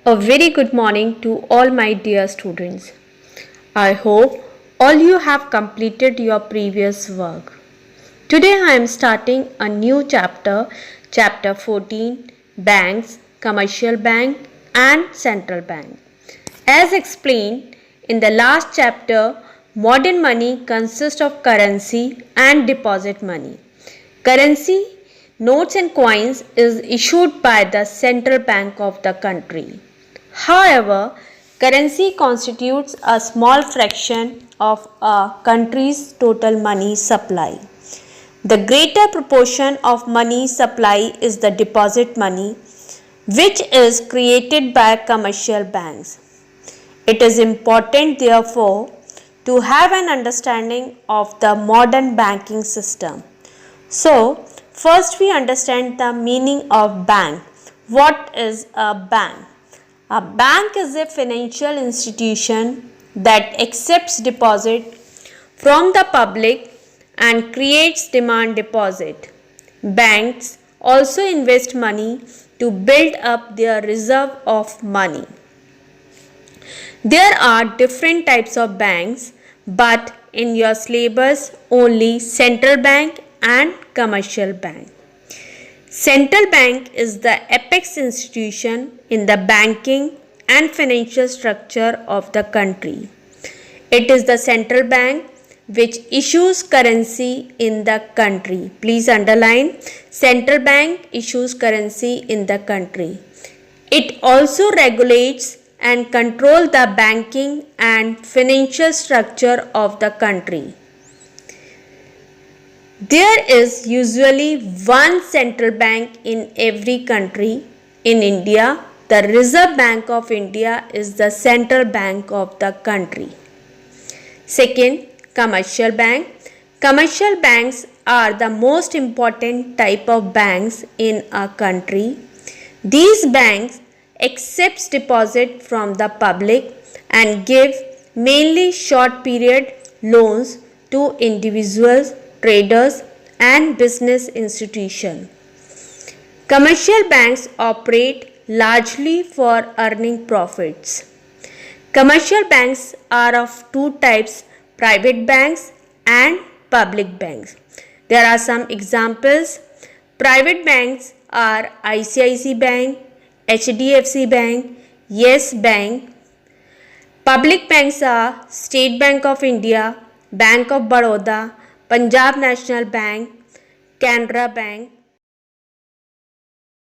A very good morning to all my dear students. I hope all you have completed your previous work. Today I am starting a new chapter, chapter 14, banks, commercial bank and central bank. As explained in the last chapter, modern money consists of currency and deposit money. Currency, notes and coins is issued by the central bank of the country. However, currency constitutes a small fraction of a country's total money supply. The greater proportion of money supply is the deposit money, which is created by commercial banks. It is important, therefore, to have an understanding of the modern banking system. So, first we understand the meaning of bank. What is a bank? A bank is a financial institution that accepts deposit from the public and creates demand deposit. Banks also invest money to build up their reserve of money. There are different types of banks, but in your syllabus only central bank and commercial bank. Central bank is the apex institution in the banking and financial structure of the country. It is the central bank which issues currency in the country. Please underline, central bank issues currency in the country. It also regulates and controls the banking and financial structure of the country. There is usually one central bank in every country. In India, the Reserve Bank of India is the central bank of the country. Second, commercial bank. Commercial banks are the most important type of banks in a country. These banks accept deposit from the public and give mainly short period loans to individuals, traders and business institutions. Commercial banks operate largely for earning profits. Commercial banks are of two types, private banks and public banks. There are some examples. Private banks are ICICI Bank, HDFC Bank, Yes Bank. Public banks are State Bank of India, Bank of Baroda, Punjab National Bank, Canara Bank.